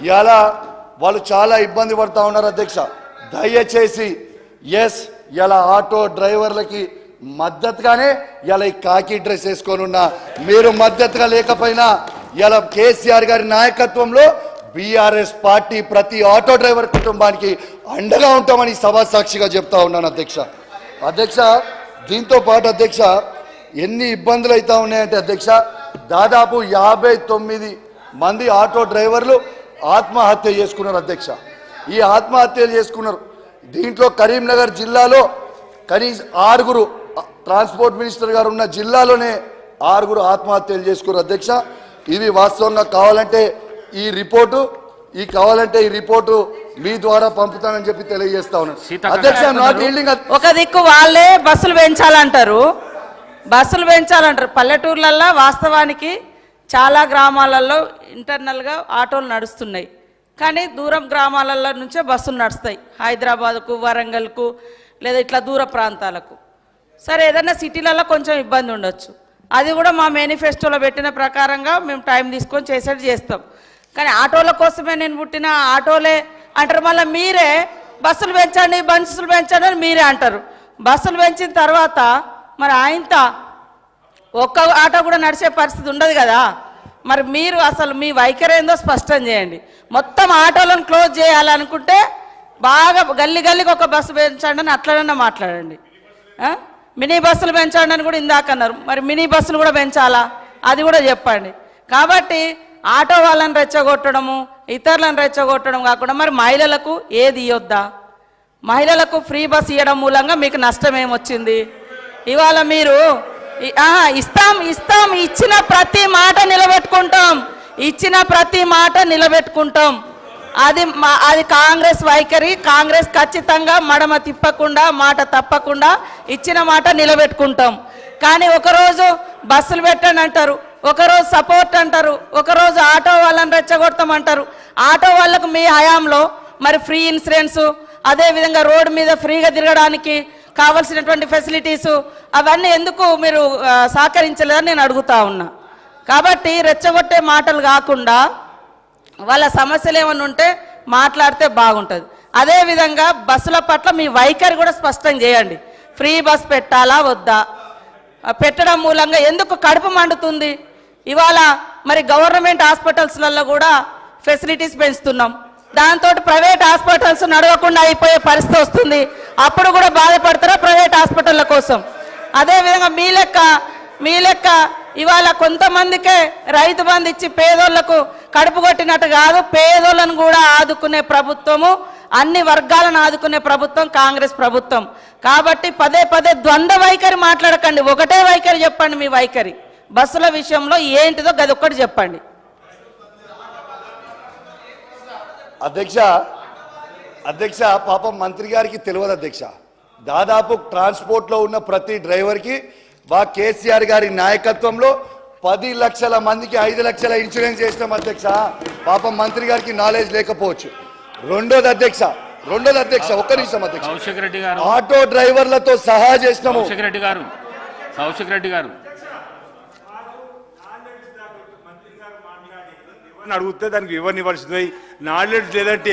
ఇలా వాళ్ళు చాలా ఇబ్బంది పడతా ఉన్నారు అధ్యక్ష. దయచేసి ఇలా ఆటో డ్రైవర్లకి మద్దతుగానే ఇలా ఈ కాకి డ్రెస్ వేసుకొని ఉన్నా, మీరు మద్దతుగా లేకపోయినా ఇలా కేసీఆర్ గారి నాయకత్వంలో బీఆర్ఎస్ పార్టీ ప్రతి ఆటో డ్రైవర్ కుటుంబానికి అండగా ఉంటామని సభా సాక్షిగా చెప్తా ఉన్నాను అధ్యక్ష. దీంతో పాటు అధ్యక్ష ఎన్ని ఇబ్బందులు అవుతా ఉన్నాయంటే అధ్యక్ష, దాదాపు 59 మంది ఆటో డ్రైవర్లు ఆత్మహత్య చేసుకున్నారు అధ్యక్ష. ఈ ఆత్మహత్యలు చేసుకున్నారు. దీంట్లో కరీంనగర్ జిల్లాలో కనీసం 6 ట్రాన్స్పోర్ట్ మినిస్టర్ గారు ఉన్న జిల్లాలోనే 6 ఆత్మహత్యలు చేసుకున్నారు అధ్యక్ష. ఇవి వాస్తవంగా కావాలంటే ఈ రిపోర్టు మీ ద్వారా పంపుతానని చెప్పి తెలియజేస్తా ఉన్నాను అధ్యక్ష. ఒక దిక్కు వాళ్ళే బస్సులు పెంచాలంటారు. పల్లెటూర్లలో వాస్తవానికి చాలా గ్రామాలలో ఇంటర్నల్గా ఆటోలు నడుస్తున్నాయి, కానీ దూరం గ్రామాలలో నుంచే బస్సులు నడుస్తాయి, హైదరాబాద్కు, వరంగల్కు, లేదా ఇట్లా దూర ప్రాంతాలకు. సరే, ఏదైనా సిటీలలో కొంచెం ఇబ్బంది ఉండొచ్చు, అది కూడా మా మేనిఫెస్టోలో పెట్టిన ప్రకారంగా మేము టైం తీసుకొని చేస్తాం. కానీ ఆటోల కోసమే నేను పుట్టిన ఆటోలే అంటారు. మళ్ళీ మీరే బస్సులు పెంచండి అని మీరే అంటారు. బస్సులు పెంచిన తర్వాత మరి ఆయనతో ఒక్క ఆటో కూడా నడిచే పరిస్థితి ఉండదు కదా. మరి మీరు అసలు మీ వైఖరి ఏందో స్పష్టం చేయండి. మొత్తం ఆటోలను క్లోజ్ చేయాలనుకుంటే బాగా గల్లీకి ఒక బస్సు పెంచండి అని అట్లనన్నా మాట్లాడండి. మినీ బస్సులు పెంచండి అని కూడా ఇందాక అన్నారు. మరి మినీ బస్సులు కూడా పెంచాలా, అది కూడా చెప్పండి. కాబట్టి ఆటో వాళ్ళని రెచ్చగొట్టడము, ఇతరులను రెచ్చగొట్టడం కాకుండా మరి మహిళలకు ఏది ఇవ్వద్దా? మహిళలకు ఫ్రీ బస్ ఇవ్వడం మూలంగా మీకు నష్టం ఏమొచ్చింది? ఇవాళ మీరు ఇస్తాం ఇచ్చిన ప్రతి మాట నిలబెట్టుకుంటాం. అది కాంగ్రెస్ వైఖరి. కాంగ్రెస్ ఖచ్చితంగా మడమ తిప్పకుండా, మాట తప్పకుండా ఇచ్చిన మాట నిలబెట్టుకుంటాం. కానీ ఒకరోజు బస్సులు పెట్టండి అంటారు, ఒకరోజు సపోర్ట్ అంటారు, ఒకరోజు ఆటో వాళ్ళని రెచ్చగొడతామంటారు. ఆటో వాళ్ళకు మీ హయాంలో మరి ఫ్రీ ఇన్సూరెన్స్, అదేవిధంగా రోడ్డు మీద ఫ్రీగా తిరగడానికి కావాల్సినటువంటి ఫెసిలిటీసు అవన్నీ ఎందుకు మీరు సహకరించలేదని నేను అడుగుతా ఉన్నా. కాబట్టి రెచ్చగొట్టే మాటలు కాకుండా వాళ్ళ సమస్యలు ఏమన్నా ఉంటే మాట్లాడితే బాగుంటుంది. అదేవిధంగా బస్సుల పట్ల మీ వైఖరి కూడా స్పష్టం చేయండి. ఫ్రీ బస్ పెట్టాలా వద్దా? పెట్టడం మూలంగా ఎందుకు కడుపు మండుతుంది? ఇవాళ మరి గవర్నమెంట్ హాస్పిటల్స్లలో కూడా ఫెసిలిటీస్ పెంచుతున్నాం, దాంతో ప్రైవేట్ హాస్పిటల్స్ నడవకుండా అయిపోయే పరిస్థితి వస్తుంది. అప్పుడు కూడా బాధపడతారా ప్రైవేట్ హాస్పిటళ్ళ కోసం? అదేవిధంగా మీ లెక్క ఇవాళ కొంతమందికే రైతు బంధు ఇచ్చి పేదోళ్లకు కడుపు కొట్టినట్టు కాదు, పేదోళ్ళను కూడా ఆదుకునే ప్రభుత్వము, అన్ని వర్గాలను ఆదుకునే ప్రభుత్వం కాంగ్రెస్ ప్రభుత్వం. కాబట్టి పదే ద్వంద్వ వైఖరి మాట్లాడకండి, ఒకటే వైఖరి చెప్పండి. మీ వైఖరి బస్సుల విషయంలో ఏంటిదో గది ఒక్కటి చెప్పండి. అధ్యక్ష పాపం మంత్రి గారికి తెలియదు అధ్యక్ష. దాదాపు ట్రాన్స్పోర్ట్లో ఉన్న ప్రతి డ్రైవర్కి కేసీఆర్ గారి నాయకత్వంలో 10 లక్షల మందికి 5 లక్షల ఇన్సూరెన్స్ చేసినాం అధ్యక్ష. పాపం మంత్రి గారికి నాలెడ్జ్ లేకపోవచ్చు. రెండోది అధ్యక్ష ఒక్క నిమిషం అధ్యక్ష, ఆటో డ్రైవర్లతో సహా చేసినాము. కౌశిక్ రెడ్డి గారు అడిగితే దానికి వివరణ ఇవ్వాల్సింది. నాలెడ్జ్ లేదంటే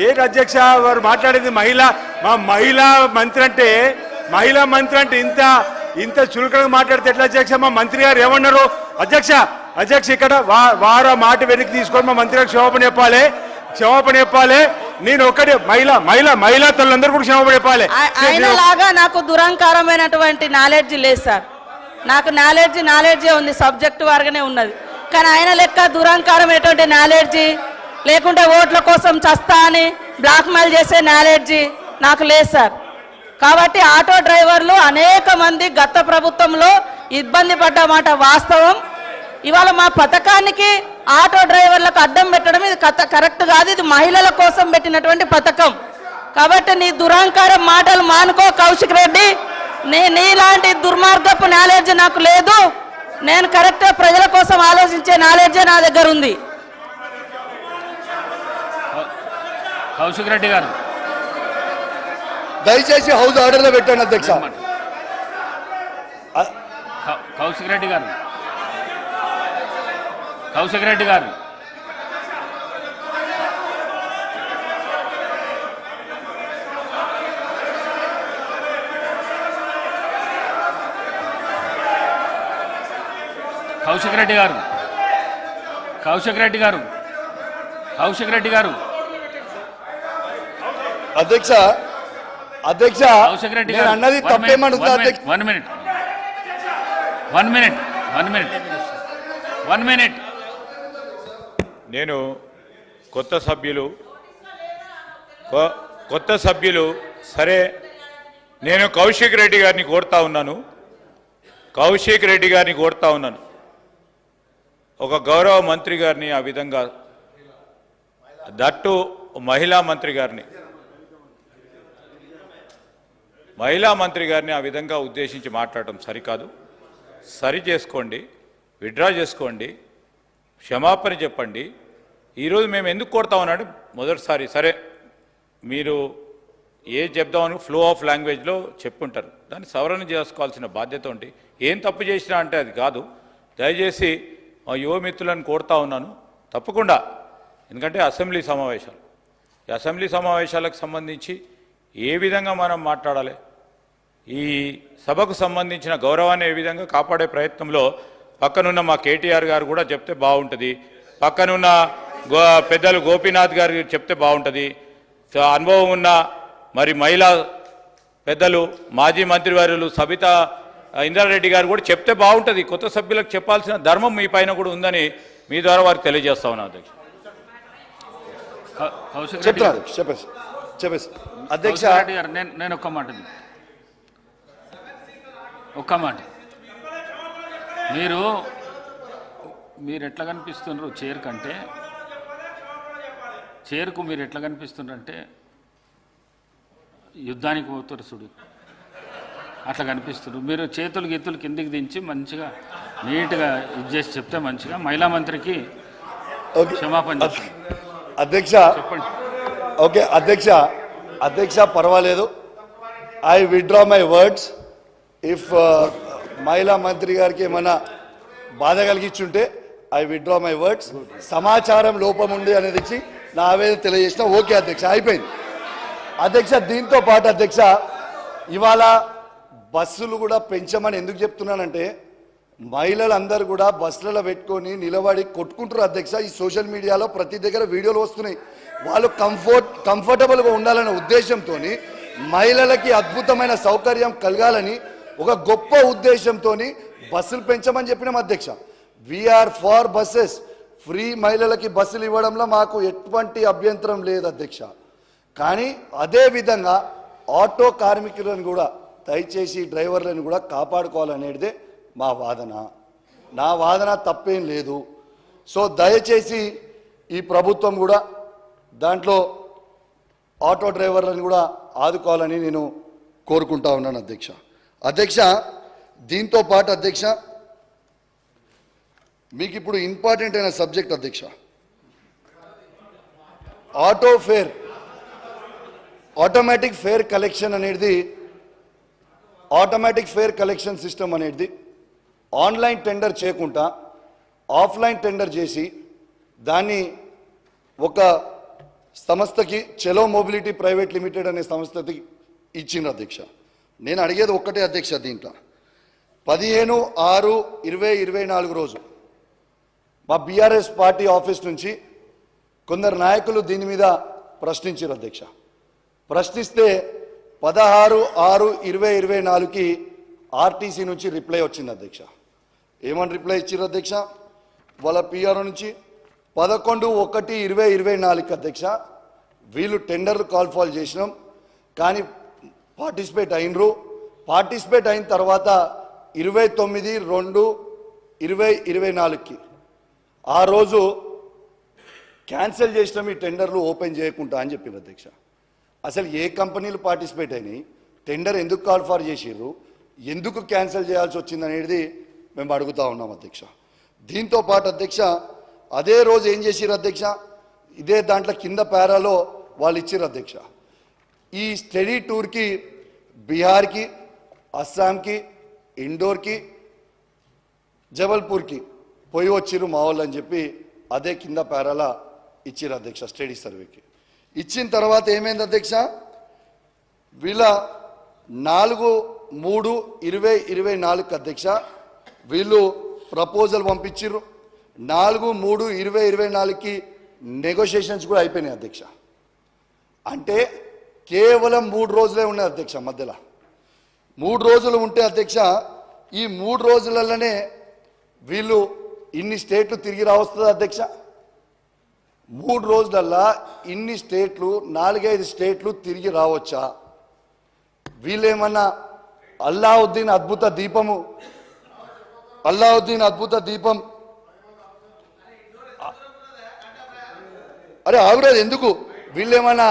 ఏంటి అధ్యక్ష వారు మాట్లాడేది? మహిళా మంత్రి అంటే ఇంత చులకనగా మాట్లాడితే ఎట్లా అధ్యక్ష? మా మంత్రి గారు ఏమన్నారు అధ్యక్ష ఇక్కడ వారా మాట వెనక్కి తీసుకొని మా మంత్రి గారికి క్షమాపణ చెప్పాలి. నేను ఒక్కడే మహిళా తల్లందరూ కూడా క్షమాపణ చెప్పాలి. ఆయనలాగా నాకు దురహంకారమైనటువంటి నాలెడ్జ్ లేదు సార్. నాకు నాలెడ్జే ఉంది, సబ్జెక్టు వారుగానే ఉన్నది. కానీ ఆయన లెక్క దురహంకారమైనటువంటి నాలెడ్జి లేకుంటే ఓట్ల కోసం చస్తా అని బ్లాక్మెయిల్ చేసే నాలెడ్జి నాకు లేదు సార్. కాబట్టి ఆటో డ్రైవర్లు అనేక మంది గత ప్రభుత్వంలో ఇబ్బంది పడ్డమాట వాస్తవం. ఇవాళ మా పథకానికి ఆటో డ్రైవర్లకు అడ్డం పెట్టడం ఇది కరెక్ట్ కాదు. ఇది మహిళల కోసం పెట్టినటువంటి పథకం. కాబట్టి నీ దురహంకారం మాటలు మానుకో కౌశిక్ రెడ్డి. నీలాంటి దుర్మార్గపు నాలెడ్జ్ నాకు లేదు. నేను కరెక్ట్ ప్రజల కోసం ఆలోచించే నాలెడ్జే నా దగ్గర ఉంది. కౌశిక్ రెడ్డి గారు దయచేసి హౌస్ ఆర్డర్ లో పెట్టండి అధ్యక్ష. కౌశిక్ రెడ్డి గారు కౌశిక్ రెడ్డి గారు, కౌశిక్ రెడ్డి గారు, కౌశిక్ రెడ్డి గారు, అధ్యక్ష అధ్యక్ష కౌశిక్ రెడ్డి నేను గారు, అన్నది తప్పేమనుందా అధ్యక్ష? 1 minute, 1 minute, 1 minute, 1 minute. నేను కొత్త సభ్యులు సరే, నేను కౌశిక్ రెడ్డి గారిని కోరుతా ఉన్నాను, ఒక గౌరవ మంత్రి గారిని ఆ విధంగా, దట్టు మహిళా మంత్రి గారిని ఆ విధంగా ఉద్దేశించి మాట్లాడటం సరికాదు. సరి చేసుకోండి, విత్డ్రా చేసుకోండి, క్షమాపణ చెప్పండి. ఈరోజు మేము ఎందుకు కోరుతా ఉన్నాడు, మొదటిసారి సరే మీరు ఏ చెప్దామని ఫ్లో ఆఫ్ లాంగ్వేజ్లో చెప్పుంటారు, దాన్ని సవరణ చేసుకోవాల్సిన బాధ్యత ఉండి, ఏం తప్పు చేసినా అంటే అది కాదు. దయచేసి మా యువ మిత్రులను కోరుతా ఉన్నాను తప్పకుండా, ఎందుకంటే అసెంబ్లీ సమావేశాలు, ఈ అసెంబ్లీ సమావేశాలకు సంబంధించి ఏ విధంగా మనం మాట్లాడాలి, ఈ సభకు సంబంధించిన గౌరవాన్ని ఏ విధంగా కాపాడే ప్రయత్నంలో పక్కనున్న మా కేటీఆర్ గారు కూడా చెప్తే బాగుంటుంది, పక్కనున్న పెద్దలు గోపీనాథ్ గారు చెప్తే బాగుంటుంది, అనుభవం ఉన్న మరి మహిళా పెద్దలు మాజీ మంత్రివర్యులు సబితా ఇంద్రారెడ్డి గారు కూడా చెప్తే బాగుంటుంది. కొత్త సభ్యులకు చెప్పాల్సిన ధర్మం మీ పైన కూడా ఉందని మీ ద్వారా వారికి తెలియజేస్తా ఉన్నా అధ్యక్ష. కౌశిక్ రెడ్డి గారు, చెప్పేసి అధ్యక్ష కౌశిక్ రెడ్డి గారు, నేను ఒక్క మాట మీరు ఎట్లా కనిపిస్తున్నారు చేరుకు మీరు ఎట్లా కనిపిస్తున్నారంటే యుద్ధానికి పోతారు చూడు, అట్లా కనిపిస్తున్నారు. మీరు చేతులు గీతులు కిందికి దించి మంచిగా నీట్గా ఇది చేసి చెప్తే మంచిగా మహిళా మంత్రికి క్షమాపణ చెప్పండి. అధ్యక్ష చెప్పండి. ఓకే అధ్యక్ష పర్వాలేదు, I withdraw my words. If మహిళా మంత్రి గారికి ఏమైనా బాధ కలిగించుంటే ఐ విత్డ్రా మై వర్డ్స్. సమాచారం లోపం ఉంది అనేది ఇచ్చి నా ఆవేదన తెలియజేసిన. ఓకే అధ్యక్ష, అయిపోయింది. అధ్యక్ష దీంతో పాటు అధ్యక్ష ఇవాళ బస్సులు కూడా పెంచమని ఎందుకు చెప్తున్నానంటే, మహిళలందరూ కూడా బస్సులలో పెట్టుకొని నిలబడి కొట్టుకుంటారు అధ్యక్ష. ఈ సోషల్ మీడియాలో ప్రతి దగ్గర వీడియోలు వస్తున్నాయి. వాళ్ళు కంఫర్టబుల్గా ఉండాలనే ఉద్దేశంతో, మహిళలకి అద్భుతమైన సౌకర్యం కలగాలని ఒక గొప్ప ఉద్దేశంతో బస్సులు పెంచమని చెప్పినాం అధ్యక్ష. వీఆర్ ఫార్ బస్సెస్, ఫ్రీ మహిళలకి బస్సులు ఇవ్వడంలో మాకు ఎటువంటి అభ్యంతరం లేదు అధ్యక్ష. కానీ అదే విధంగా ఆటో కార్మికులను కూడా దయచేసి డ్రైవర్లను కూడా కాపాడుకోవాలనేదే మా వాదన. నా వాదన తప్పేం లేదు. సో దయచేసి ఈ ప్రభుత్వం కూడా దాంట్లో ఆటో డ్రైవర్లను కూడా ఆదుకోవాలని నేను కోరుకుంటా ఉన్నాను అధ్యక్ష. దీంతో పాటు అధ్యక్ష మీకు ఇప్పుడు ఇంపార్టెంట్ అయిన సబ్జెక్ట్ అధ్యక్ష, auto fair automatic fair collection అనేది, ఆటోమేటిక్ ఫేర్ కలెక్షన్ సిస్టమ్ అనేది ఆన్లైన్ టెండర్ చేయకుండా ఆఫ్లైన్ టెండర్ చేసి దాన్ని ఒక సంస్థకి చలో మొబిలిటీ ప్రైవేట్ లిమిటెడ్ అనే సంస్థకి ఇచ్చిండ్రు అధ్యక్ష. నేను అడిగేది ఒక్కటే అధ్యక్ష, దీంట్లో 15/6/2024 రోజు మా బీఆర్ఎస్ పార్టీ ఆఫీస్ నుంచి కొందరు నాయకులు దీని మీద ప్రశ్నించారు అధ్యక్ష. ప్రశ్నిస్తే 16/6/2024కి ఆర్టీసీ నుంచి రిప్లై వచ్చింది అధ్యక్ష. ఏమని రిప్లై ఇచ్చారు అధ్యక్ష? వాళ్ళ పిఆర్ఓ నుంచి 11/1/2024కి అధ్యక్ష వీళ్ళు టెండర్లు కాల్ ఫాల్ చేసినాం, కానీ పార్టిసిపేట్ అయినరు. పార్టిసిపేట్ అయిన తర్వాత 29/2/2024కి ఆ రోజు క్యాన్సిల్ చేసినాం ఈ టెండర్లు ఓపెన్ చేయకుండా అని చెప్పింది అధ్యక్ష. అసలు ఏ కంపెనీలు పార్టిసిపేట్ అయినాయి, టెండర్ ఎందుకు కాల్ ఫార్ చేసిర్రు, ఎందుకు క్యాన్సిల్ చేయాల్సి వచ్చింది అనేది మేము అడుగుతా ఉన్నాం అధ్యక్ష. దీంతో పాటు అధ్యక్ష అదే రోజు ఏం చేసిర్రు అధ్యక్ష, ఇదే దాంట్లో కింద పేరాలో వాళ్ళు ఇచ్చిర్రు అధ్యక్ష. ఈ స్టడీ టూర్కి బీహార్కి, అస్సాంకి, ఇండోర్కి, జబల్పూర్కి పోయి వచ్చిర్రు మా వాళ్ళు అని చెప్పి అదే కింద పేరాల ఇచ్చిర్రు అధ్యక్ష. స్టడీ సర్వేకి ఇచ్చిన తర్వాత ఏమైంది అధ్యక్ష, వీళ్ళ 4/3/2024 అధ్యక్ష వీళ్ళు ప్రపోజల్ పంపించారు. 4/3/2024కి నెగోషియేషన్స్ కూడా అయిపోయినాయి అధ్యక్ష. అంటే కేవలం 3 రోజులే ఉన్నాయి అధ్యక్ష. మధ్యలో 3 రోజులు ఉంటే అధ్యక్ష, ఈ 3 రోజులలోనే వీళ్ళు ఇన్ని స్టేట్లు తిరిగి రావస్తుంది అధ్యక్ష. 3 రోజులల్లా ఇన్ని స్టేట్లు 4-5 స్టేట్లు తిరిగి రావచ్చా? వీళ్ళేమన్నా అల్లావుద్దీన్ అద్భుత దీపం అరే ఆగురాదు ఎందుకు? వీళ్ళేమన్నా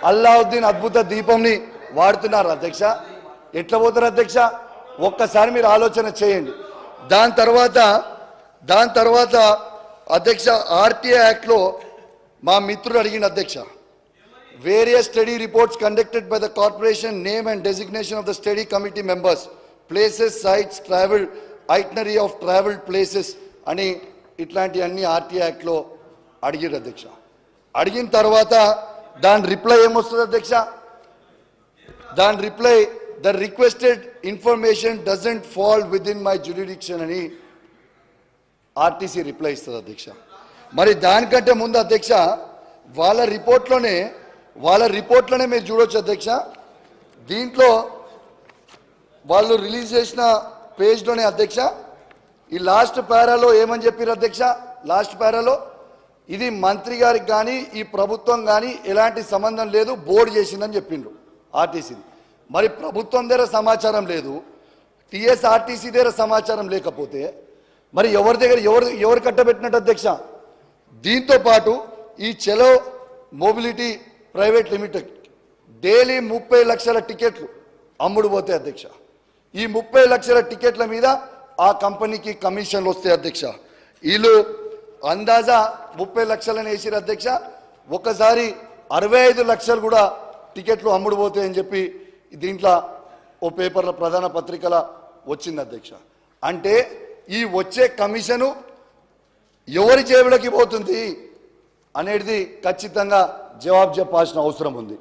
అల్లావుద్దీన్ అద్భుత దీపంని వాడుతున్నారు అధ్యక్ష? ఎట్లా పోతారు అధ్యక్ష? ఒక్కసారి మీరు ఆలోచన చేయండి. దాని తర్వాత అధ్యక్ష, ఆర్టీఐ యాక్ట్లో మా మిత్రుడు అడిగిన అధ్యక్ష, various study reports conducted by the corporation, name and designation of the study committee members, places, sites, travel, itinerary of travel places అని ఇట్లాంటి అన్ని ఆర్టీఐ యాక్ట్లో అడిగారు అధ్యక్ష. అడిగిన తర్వాత దాని రిప్లై ఏమొస్తుంది అధ్యక్ష? దాని reply, the requested information doesn't fall with in my jurisdiction అని ఆర్టీసీ రిప్లై ఇస్తుంది అధ్యక్ష. మరి దానికంటే ముందు అధ్యక్ష, వాళ్ళ రిపోర్ట్లోనే మీరు చూడొచ్చు అధ్యక్ష. దీంట్లో వాళ్ళు రిలీజ్ చేసిన పేజ్లోనే అధ్యక్ష, ఈ లాస్ట్ పారాలో ఏమని చెప్పారు అధ్యక్ష? లాస్ట్ పారాలో ఇది మంత్రి గారికి కానీ ఈ ప్రభుత్వం కానీ ఎలాంటి సంబంధం లేదు, బోర్డు చేసిందని చెప్పిండ్రు ఆర్టీసీని. మరి ప్రభుత్వం దగ్గర సమాచారం లేదు, టీఎస్ఆర్టీసీ దగ్గర సమాచారం లేకపోతే మరి ఎవరి దగ్గర ఎవరు కట్టబెట్టినట్టు అధ్యక్ష? దీంతో పాటు ఈ చలో మొబిలిటీ ప్రైవేట్ లిమిటెడ్ డైలీ 30 లక్షల టికెట్లు అమ్ముడు పోతాయి అధ్యక్ష. ఈ 30 లక్షల టికెట్ల మీద ఆ కంపెనీకి కమిషన్లు వస్తాయి అధ్యక్ష. వీళ్ళు అందాజా 30 లక్షలని వేసిరు అధ్యక్ష. ఒకసారి 65 లక్షలు కూడా టికెట్లు అమ్ముడు పోతాయని చెప్పి దీంట్లో ఓ పేపర్ల ప్రధాన పత్రికల వచ్చింది అధ్యక్ష. అంటే ఈ వచ్చే కమిషను ఎవరి జేబులకి పోతుంది అనేది ఖచ్చితంగా జవాబు చెప్పాల్సిన అవసరం ఉంది.